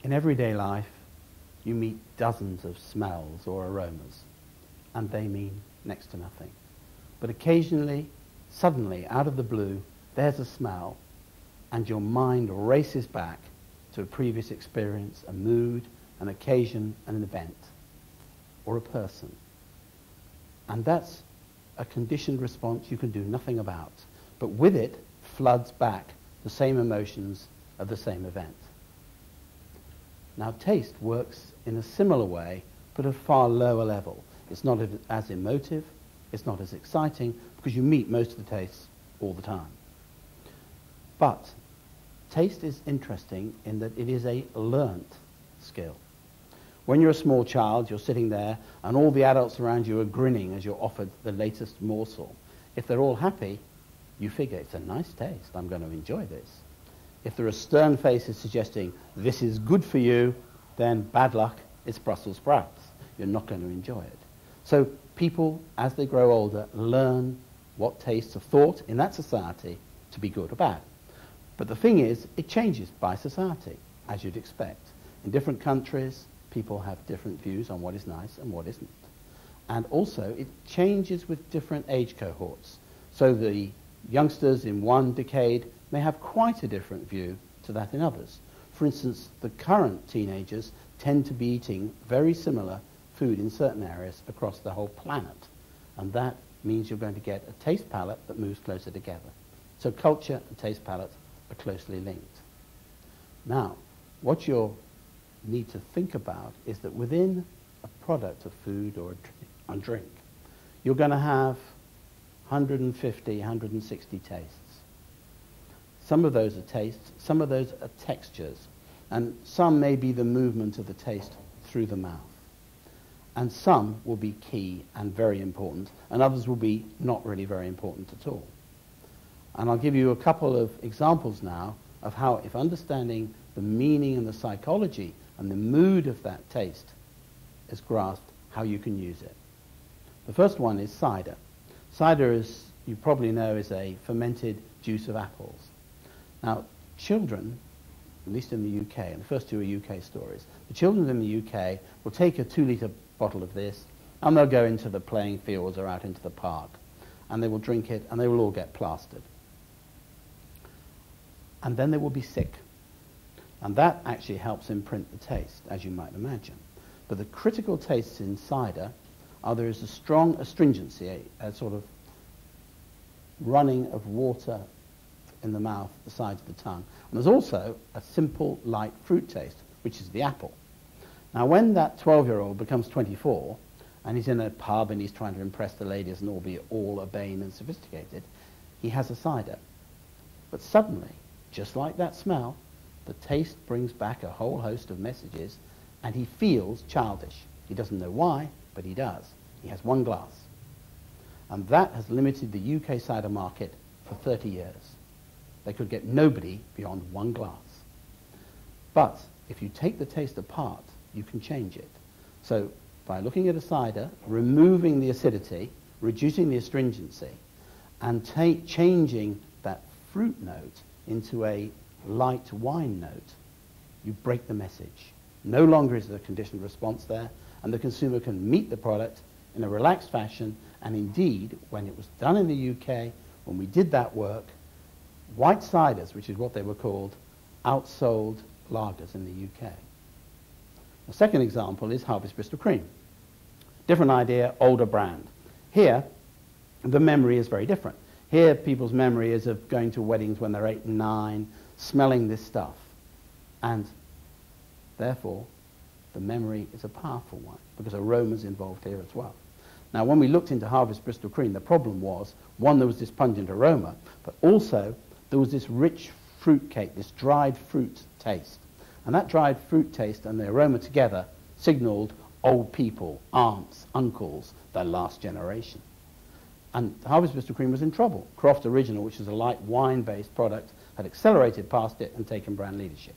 In everyday life, you meet dozens of smells or aromas, and they mean next to nothing. But occasionally, suddenly, out of the blue, there's a smell, and your mind races back to a previous experience, a mood, an occasion, an event, or a person. And that's a conditioned response you can do nothing about. But with it floods back the same emotions of the same event. Now, taste works in a similar way, but at a far lower level. It's not as emotive, it's not as exciting, because you meet most of the tastes all the time. But taste is interesting in that it is a learnt skill. When you're a small child, you're sitting there, and all the adults around you are grinning as you're offered the latest morsel. If they're all happy, you figure, it's a nice taste, I'm going to enjoy this. If there are stern faces suggesting, this is good for you, then bad luck, it's Brussels sprouts. You're not going to enjoy it. So people, as they grow older, learn what tastes are thought in that society to be good or bad. But the thing is, it changes by society, as you'd expect. In different countries, people have different views on what is nice and what isn't. And also, it changes with different age cohorts. So the youngsters in one decade may have quite a different view to that in others. For instance, the current teenagers tend to be eating very similar food in certain areas across the whole planet. And that means you're going to get a taste palette that moves closer together. So culture and taste palette are closely linked. Now, what you'll need to think about is that within a product of food or a drink, you're going to have 150, 160 tastes. Some of those are tastes, some of those are textures, and some may be the movement of the taste through the mouth. And some will be key and very important, and others will be not really very important at all. And I'll give you a couple of examples now of how, if understanding the meaning and the psychology and the mood of that taste is grasped, how you can use it. The first one is cider. Cider, as you probably know, is a fermented juice of apples. Now, children, at least in the UK, and the first two are UK stories, the children in the UK will take a 2-litre bottle of this, and they'll go into the playing fields or out into the park, and they will drink it, and they will all get plastered. And then they will be sick. And that actually helps imprint the taste, as you might imagine. But the critical tastes in cider are there is a strong astringency, a sort of running of water in the mouth, the sides of the tongue. And there's also a simple, light fruit taste, which is the apple. Now, when that 12-year-old becomes 24, and he's in a pub and he's trying to impress the ladies and all urbane and sophisticated, he has a cider. But suddenly, just like that smell, the taste brings back a whole host of messages, and he feels childish. He doesn't know why, but he does. He has one glass. And that has limited the UK cider market for 30 years. They could get nobody beyond one glass. But if you take the taste apart, you can change it. So by looking at a cider, removing the acidity, reducing the astringency, and changing that fruit note into a light wine note, you break the message. No longer is there a conditioned response there, and the consumer can meet the product in a relaxed fashion. And indeed, when it was done in the UK, when we did that work, white ciders, which is what they were called, outsold lagers in the UK. The second example is Harvest Bristol Cream. Different idea, older brand. Here, the memory is very different. Here, people's memory is of going to weddings when they're 8 and 9, smelling this stuff. And therefore, the memory is a powerful one, because aroma's involved here as well. Now, when we looked into Harvest Bristol Cream, the problem was, one, there was this pungent aroma, but also there was this rich fruit cake, this dried fruit taste. And that dried fruit taste and the aroma together signaled old people, aunts, uncles, their last generation. And Harvest Bristol Cream was in trouble. Croft Original, which is a light wine-based product, had accelerated past it and taken brand leadership.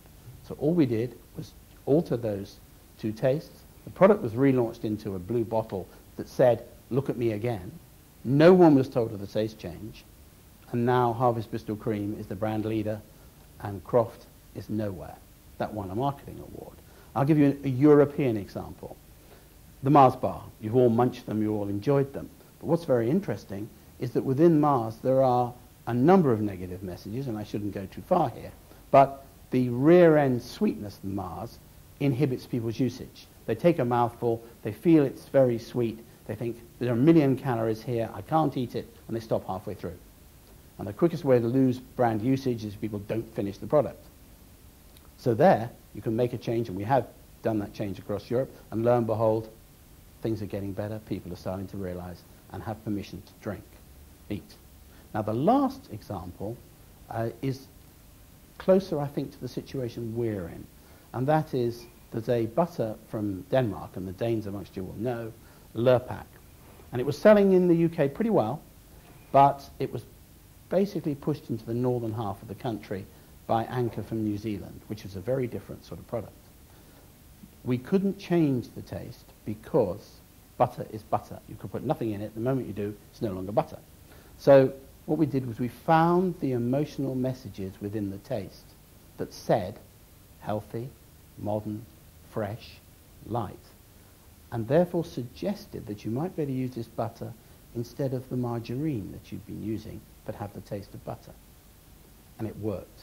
So all we did was alter those two tastes. The product was relaunched into a blue bottle that said, "Look at me again." No one was told of the taste change. And now Harvest Bristol Cream is the brand leader, and Croft is nowhere. that won a marketing award. I'll give you a European example. The Mars bar. You've all munched them, you all enjoyed them. But what's very interesting is that within Mars there are a number of negative messages, and I shouldn't go too far here, but the rear-end sweetness of Mars inhibits people's usage. They take a mouthful, they feel it's very sweet, they think there are 1 million calories here, I can't eat it, and they stop halfway through. And the quickest way to lose brand usage is people don't finish the product. So there, you can make a change, and we have done that change across Europe, and lo and behold, things are getting better, people are starting to realize and have permission to drink, eat. Now the last example is closer, I think, to the situation we're in, and that is there's a butter from Denmark, and the Danes amongst you will know, Lurpak. And it was selling in the UK pretty well, but it was basically pushed into the northern half of the country by Anchor from New Zealand, which is a very different sort of product. We couldn't change the taste because butter is butter. You could put nothing in it. The moment you do, it's no longer butter. So what we did was we found the emotional messages within the taste that said healthy, modern, fresh, light, and therefore suggested that you might better use this butter instead of the margarine that you've been using but have the taste of butter. And it worked.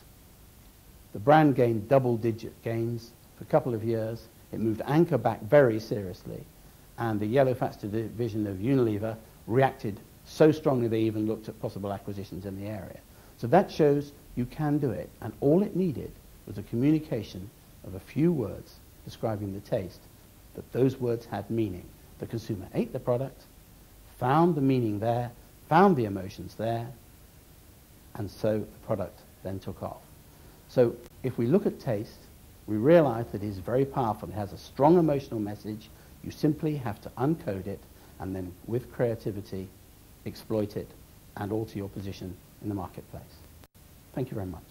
The brand gained double-digit gains for a couple of years. It moved Anchor back very seriously, and the yellow fats division of Unilever reacted so strongly they even looked at possible acquisitions in the area. So that shows you can do it, and all it needed was a communication of a few words describing the taste, that those words had meaning. The consumer ate the product, found the meaning there, found the emotions there, and so the product then took off. So if we look at taste, we realize that it is very powerful. It has a strong emotional message. You simply have to uncode it and then with creativity exploit it and alter your position in the marketplace. Thank you very much.